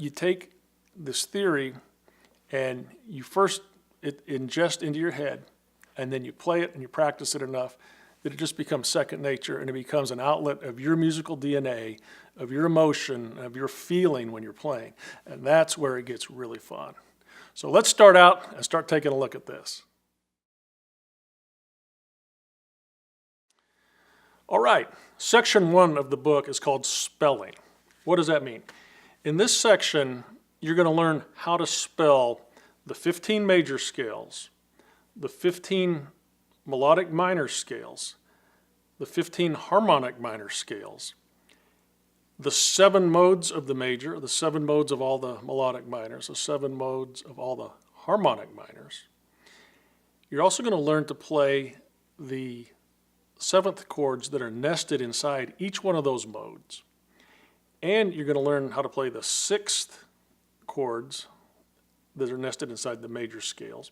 you take this theory and you first ingest into your head, and then you play it and you practice it enough that it just becomes second nature, and it becomes an outlet of your musical DNA, of your emotion, of your feeling when you're playing. And that's where it gets really fun. So let's start out and start taking a look at this. All right, section 1 of the book is called spelling. What does that mean? In this section, you're going to learn how to spell the 15 major scales, the 15 melodic minor scales, the 15 harmonic minor scales, the 7 modes of the major, the 7 modes of all the melodic minors, the 7 modes of all the harmonic minors. You're also going to learn to play the 7th chords that are nested inside each one of those modes. And you're going to learn how to play the 6th chords that are nested inside the major scales.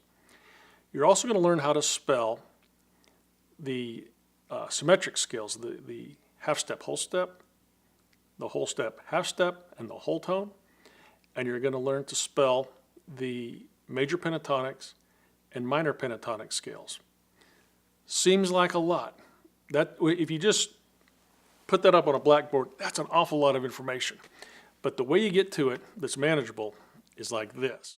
You're also going to learn how to spell the symmetric scales, the half step, whole step, the whole step, half step, and the whole tone. And you're going to learn to spell the major pentatonics and minor pentatonic scales. Seems like a lot. That, if you just put that up on a blackboard, that's an awful lot of information. But the way you get to it that's manageable is like this.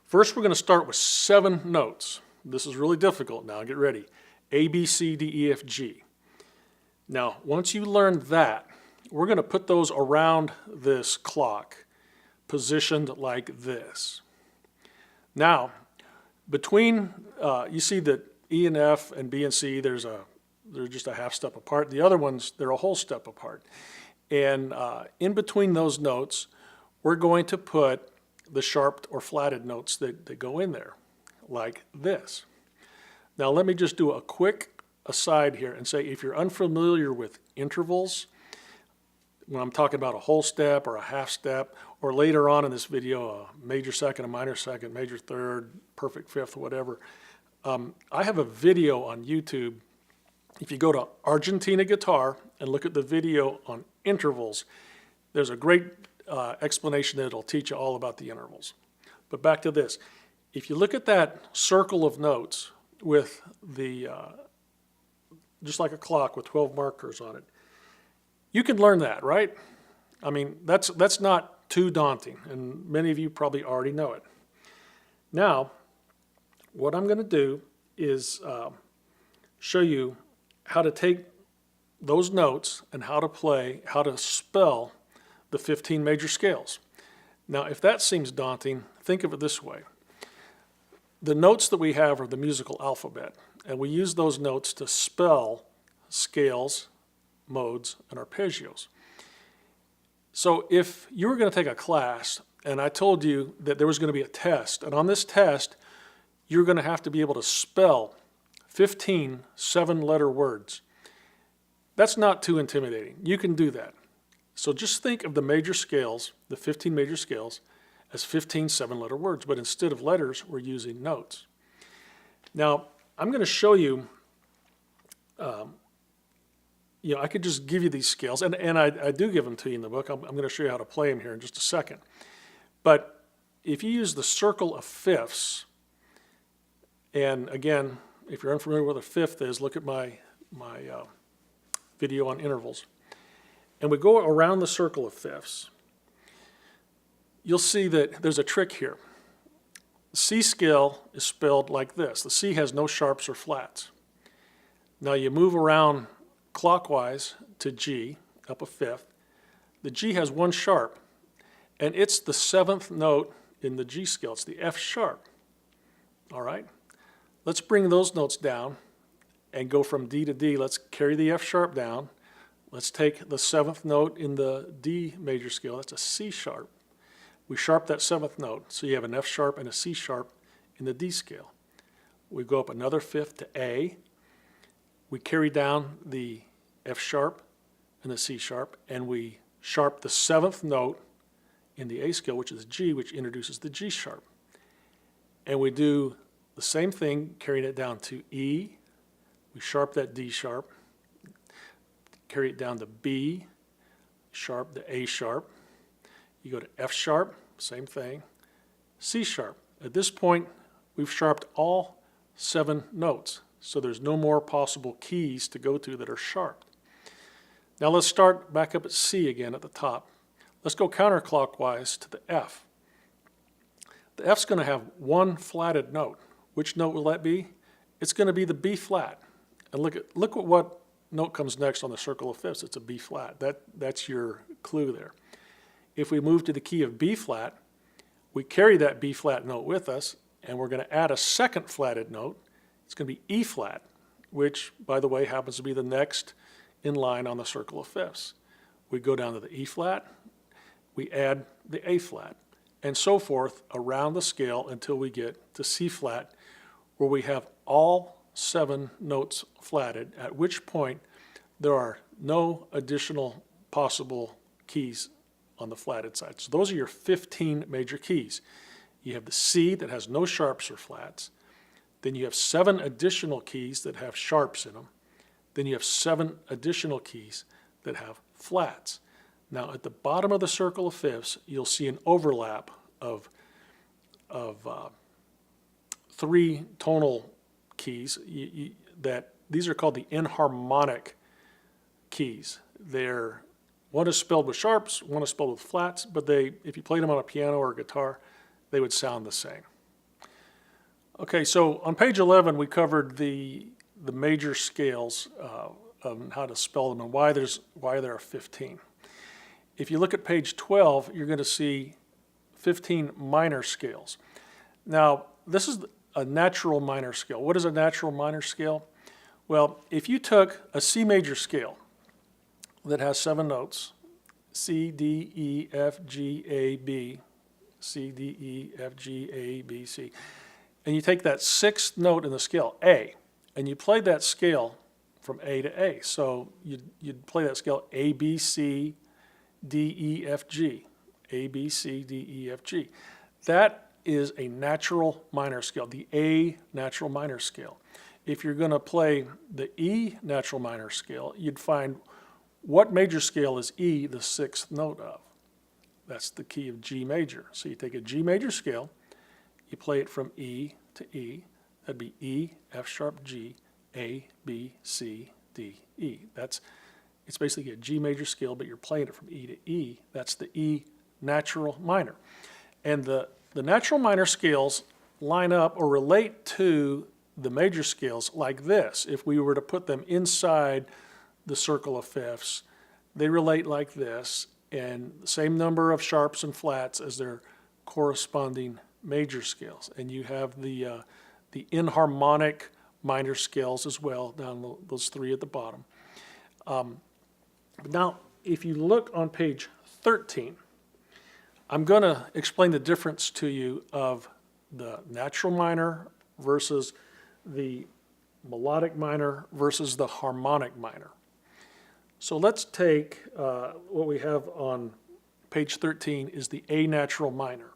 First, we're going to start with 7 notes. This is really difficult now. Get ready. A, B, C, D, E, F, G. Now, once you learn that, we're going to put those around this clock, positioned like this. Now, between, you see that E and F and B and C, they're just a half step apart. The other ones, they're a whole step apart. And in between those notes, we're going to put the sharped or flatted notes that go in there, like this. Now let me just do a quick aside here and say, if you're unfamiliar with intervals, when I'm talking about a whole step or a half step, or later on in this video, a major second, a minor second, major third, perfect fifth, whatever, I have a video on YouTube. If you go to Argentina Guitar and look at the video on intervals, there's a great explanation that it'll teach you all about the intervals. But back to this. If you look at that circle of notes with the, just like a clock with 12 markers on it, you can learn that, right? I mean, that's not too daunting, and many of you probably already know it. Now, what I'm going to do is show you how to take those notes and how to spell the 15 major scales. Now, if that seems daunting, think of it this way. The notes that we have are the musical alphabet, and we use those notes to spell scales, modes, and arpeggios. So if you were going to take a class and I told you that there was going to be a test, and on this test you're going to have to be able to spell 15 7-letter words, that's not too intimidating. You can do that. So just think of the major scales, the 15 major scales, as 15 7-letter words, but instead of letters, we're using notes. Now, I'm going to show you, I could just give you these scales, and I do give them to you in the book. I'm going to show you how to play them here in just a second. But if you use the circle of fifths, and again, if you're unfamiliar with what a fifth is, look at my video on intervals. And we go around the circle of fifths, you'll see that there's a trick here. The C scale is spelled like this. The C has no sharps or flats. Now you move around clockwise to G, up a fifth. The G has 1 sharp, and it's the 7th note in the G scale. It's the F sharp. All right? Let's bring those notes down and go from D to D. Let's carry the F sharp down. Let's take the 7th note in the D major scale. That's a C sharp. We sharp that 7th note, so you have an F sharp and a C sharp in the D scale. We go up another fifth to A. We carry down the F sharp and the C sharp, and we sharp the 7th note in the A scale, which is G, which introduces the G sharp. And we do the same thing, carrying it down to E. We sharp that D sharp, carry it down to B sharp, to A sharp. You go to F sharp, same thing, C sharp. At this point, we've sharped all 7 notes, so there's no more possible keys to go to that are sharped. Now let's start back up at C again at the top. Let's go counterclockwise to the F. The F's going to have one flatted note. Which note will that be? It's going to be the B flat. And look at what note comes next on the circle of fifths. It's a B flat. That's your clue there. If we move to the key of B flat, we carry that B flat note with us, and we're going to add a second flatted note. It's going to be E flat, which, by the way, happens to be the next in line on the circle of fifths. We go down to the E flat, we add the A flat, and so forth around the scale until we get to C flat, where we have all 7 notes flatted, at which point there are no additional possible keys on the flatted side. So those are your 15 major keys. You have the C that has no sharps or flats. Then you have 7 additional keys that have sharps in them. Then you have 7 additional keys that have flats. Now at the bottom of the circle of fifths, you'll see an overlap of 3 tonal keys. These are called the enharmonic keys. One is spelled with sharps, one is spelled with flats, but if you played them on a piano or a guitar, they would sound the same. Okay, so on page 11 we covered the major scales of how to spell them and why there are 15. If you look at page 12, you're going to see 15 minor scales. Now, this is a natural minor scale. What is a natural minor scale? Well, if you took a C major scale that has 7 notes, C, D, E, F, G, A, B, C, D, E, F, G, A, B, C, and you take that 6th note in the scale, A, and you play that scale from A to A. So you'd play that scale A, B, C, D, E, F, G, A, B, C, D, E, F, G. That is a natural minor scale, the A natural minor scale. If you're going to play the E natural minor scale, you'd find what major scale is E the 6th note of? That's the key of G major. So you take a G major scale, you play it from E to E. That'd be E, F sharp, G, A, B, C, D, E. It's basically a G major scale, but you're playing it from E to E. That's the E natural minor. And the natural minor scales line up or relate to the major scales like this. If we were to put them inside the circle of fifths, they relate like this, and the same number of sharps and flats as their corresponding major scales. And you have the enharmonic minor scales as well, down those 3 at the bottom. Now, if you look on page 13, I'm going to explain the difference to you of the natural minor versus the melodic minor versus the harmonic minor. So let's take what we have on page 13 is the A natural minor,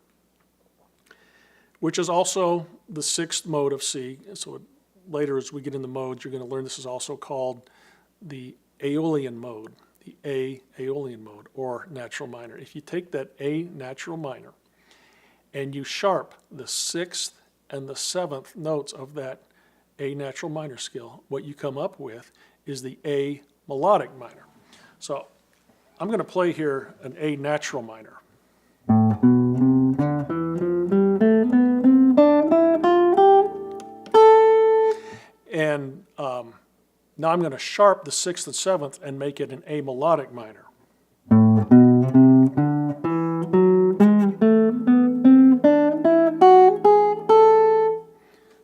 which is also the 6th mode of C. So later as we get into modes, you're going to learn this is also called the Aeolian mode, the A Aeolian mode, or natural minor. If you take that A natural minor and you sharp the 6th and the 7th notes of that A natural minor scale, what you come up with is the A melodic minor. So I'm going to play here an A natural minor. And now I'm going to sharp the 6th and 7th and make it an A melodic minor.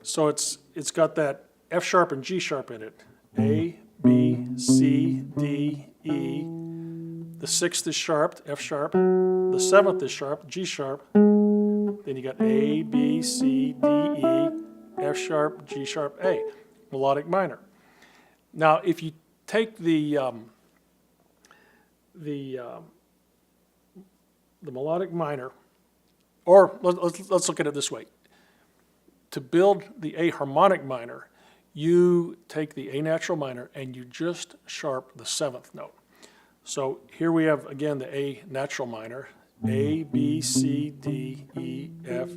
So it's got that F sharp and G sharp in it. A, B, C, D, E. The 6th is sharped, F sharp. The 7th is sharp, G sharp. Then you got A, B, C, D, E, F sharp, G sharp, A. Melodic minor. Now, if you take the melodic minor, or let's look at it this way. To build the A harmonic minor, you take the A natural minor and you just sharp the 7th note. So here we have, again, the A natural minor, A, B, C, D, E, F,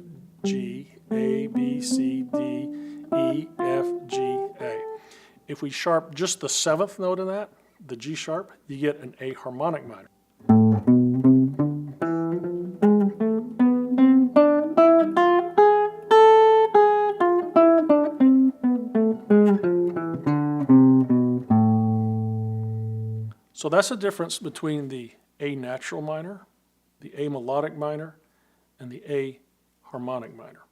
G, A, B, C, D, E, F, G, A. If we sharp just the 7th note of that, the G sharp, you get an A harmonic minor. So that's the difference between the A natural minor, the A melodic minor, and the A harmonic minor.